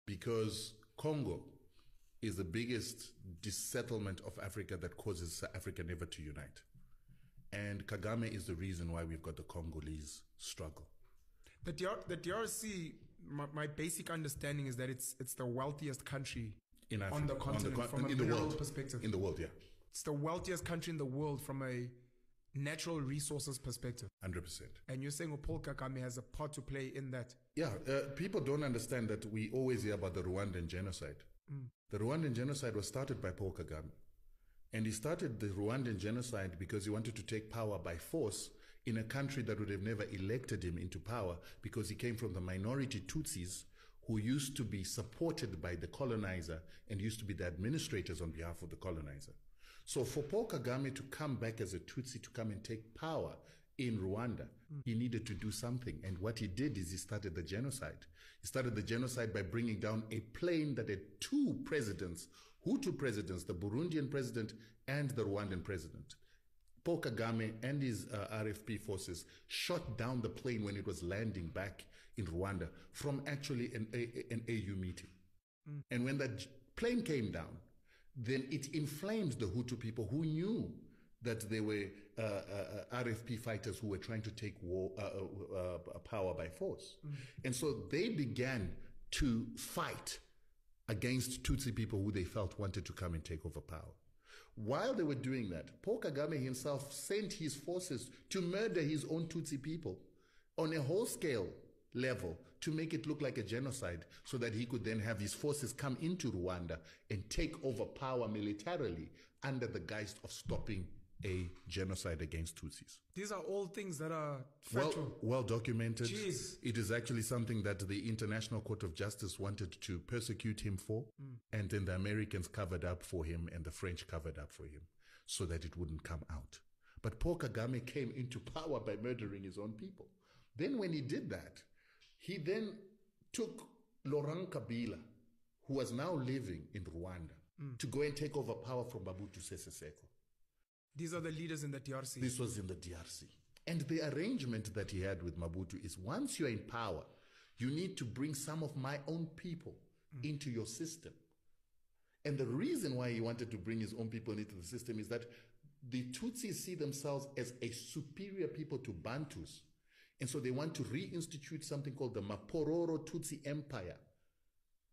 because Congo is the biggest dissettlement of Africa that causes South Africa never to unite. And Kagame is the reason why we've got the Congolese struggle. The DRC, my basic understanding is that it's the wealthiest country in Africa, on the continent from a mineral perspective. In the world, yeah. It's the wealthiest country in the world from a natural resources perspective. 100%. And you're saying Paul Kagame has a part to play in that? Yeah, people don't understand that we always hear about the Rwandan genocide. The Rwandan genocide was started by Paul Kagame. And he started the Rwandan genocide because he wanted to take power by force in a country that would have never elected him into power, because he came from the minority Tutsis who used to be supported by the colonizer and used to be the administrators on behalf of the colonizer. So for Paul Kagame to come back as a Tutsi to come and take power in Rwanda, he needed to do something. And what he did is he started the genocide. He started the genocide by bringing down a plane that had two presidents, Hutu presidents, the Burundian president and the Rwandan president. Paul Kagame and his RFP forces shot down the plane when it was landing back in Rwanda from actually an AU meeting. And when that plane came down, then it inflamed the Hutu people who knew that they were RFP fighters who were trying to take power by force. And so they began to fight against Tutsi people who they felt wanted to come and take over power. While they were doing that, Paul Kagame himself sent his forces to murder his own Tutsi people on a whole-scale level to make it look like a genocide, so that he could then have his forces come into Rwanda and take over power militarily under the guise of stopping a genocide against Tutsis. These are all things that are factual. Well documented. Jeez. It is actually something that the International Court of Justice wanted to persecute him for. And then the Americans covered up for him and the French covered up for him so that it wouldn't come out. But Paul Kagame came into power by murdering his own people. Then when he did that, he then took Laurent Kabila, who was now living in Rwanda, to go and take over power from Mobutu Sese Seko. These are the leaders in the DRC. This was in the DRC. And the arrangement that he had with Mobutu is, once you're in power, you need to bring some of my own people into your system. And the reason why he wanted to bring his own people into the system is that the Tutsis see themselves as a superior people to Bantus. And so they want to reinstitute something called the Mapororo Tutsi Empire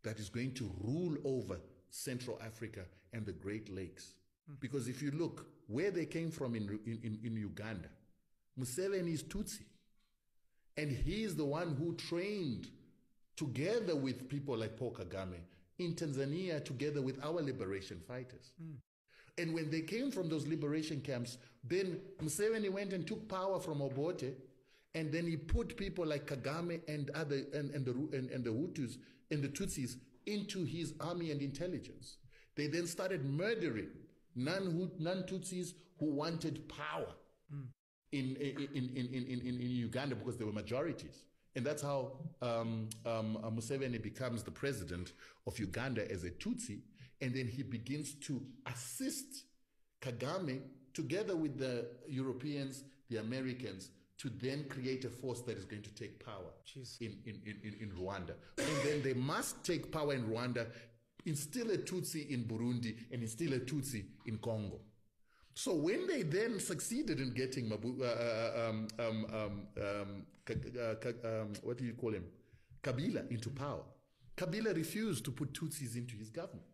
that is going to rule over Central Africa and the Great Lakes. Because if you look where they came from in Uganda, Museveni is Tutsi. And he is the one who trained, together with people like Paul Kagame, in Tanzania, together with our liberation fighters. And when they came from those liberation camps, then Museveni went and took power from Obote, and then he put people like Kagame and the Hutus and the Tutsis into his army and intelligence. They then started murdering non-Tutsis who wanted power in Uganda, because they were majorities. And that's how Museveni becomes the president of Uganda as a Tutsi. And then he begins to assist Kagame, together with the Europeans, the Americans, to then create a force that is going to take power in Rwanda. And then they must take power in Rwanda, instill a Tutsi in Burundi, and instill a Tutsi in Congo. So when they then succeeded in getting what do you call him? Kabila into power, Kabila refused to put Tutsis into his government.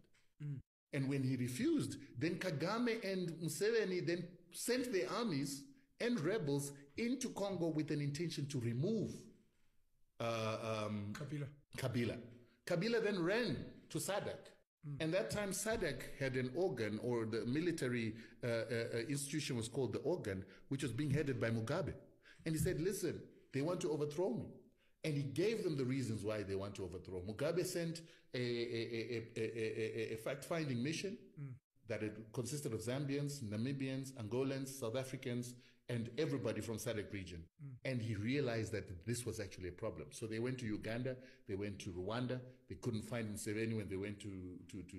And when he refused, then Kagame and Museveni then sent their armies and rebels into Congo with an intention to remove Kabila. Kabila then ran to SADC. And that time SADC had an organ, or the military institution was called the organ, which was being headed by Mugabe. And he said, listen, they want to overthrow me. And he gave them the reasons why they want to overthrow. Mugabe sent a fact-finding mission that it consisted of Zambians, Namibians, Angolans, South Africans, and everybody from SADC region. And he realized that this was actually a problem. So they went to Uganda, they went to Rwanda, they couldn't find Museveni when they went to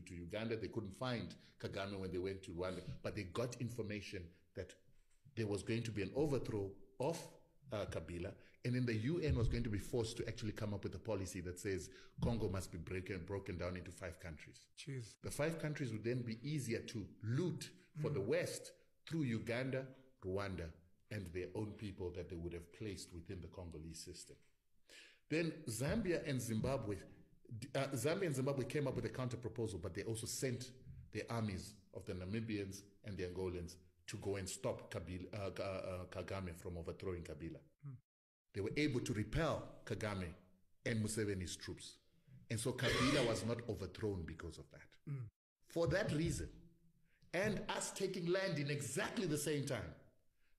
Uganda, they couldn't find Kagame when they went to Rwanda, but they got information that there was going to be an overthrow of Kabila, And then the UN was going to be forced to actually come up with a policy that says Congo must be broken down into 5 countries. Jeez. The 5 countries would then be easier to loot for the West through Uganda, Rwanda, and their own people that they would have placed within the Congolese system. Then Zambia and Zimbabwe came up with a counter proposal, but they also sent the armies of the Namibians and the Angolans to go and stop Kagame from overthrowing Kabila. They were able to repel Kagame and Museveni's troops. And so Kabila was not overthrown because of that. For that reason, and us taking land in exactly the same time,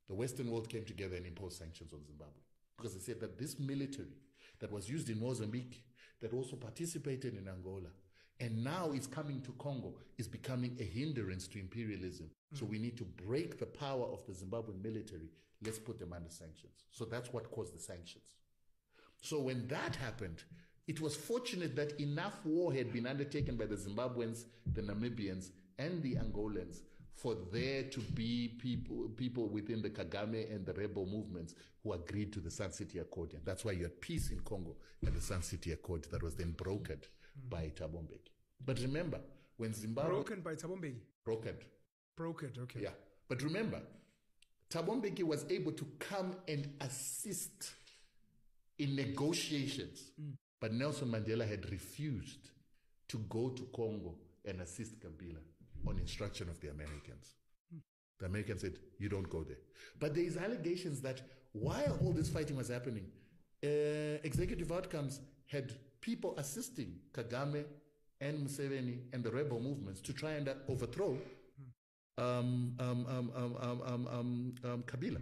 the Western world came together and imposed sanctions on Zimbabwe. Because they said that this military that was used in Mozambique, that also participated in Angola, and now is coming to Congo, is becoming a hindrance to imperialism. So we need to break the power of the Zimbabwean military. Let's put them under sanctions. So that's what caused the sanctions. So when that happened, it was fortunate that enough war had been undertaken by the Zimbabweans, the Namibians, and the Angolans for there to be people within the Kagame and the rebel movements who agreed to the Sun City Accord. And that's why you had peace in Congo and the Sun City Accord that was then brokered by Thabo Mbeki. But remember, when Zimbabwe... Broken by Thabo Mbeki? Brokered, okay. Yeah. But remember, Thabo Mbeki was able to come and assist in negotiations. But Nelson Mandela had refused to go to Congo and assist Kabila on instruction of the Americans. The Americans said, you don't go there. But there is allegations that while all this fighting was happening, executive outcomes had people assisting Kagame and Museveni and the rebel movements to try and overthrow Kabila.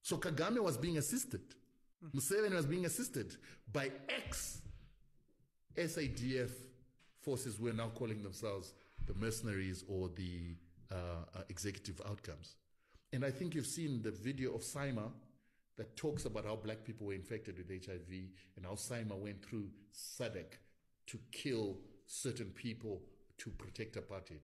So Kagame was being assisted. Museveni was being assisted by ex-SADF forces who are now calling themselves the mercenaries or the executive outcomes. And I think you've seen the video of Saima that talks about how black people were infected with HIV and how Saima went through SADC to kill certain people to protect apartheid.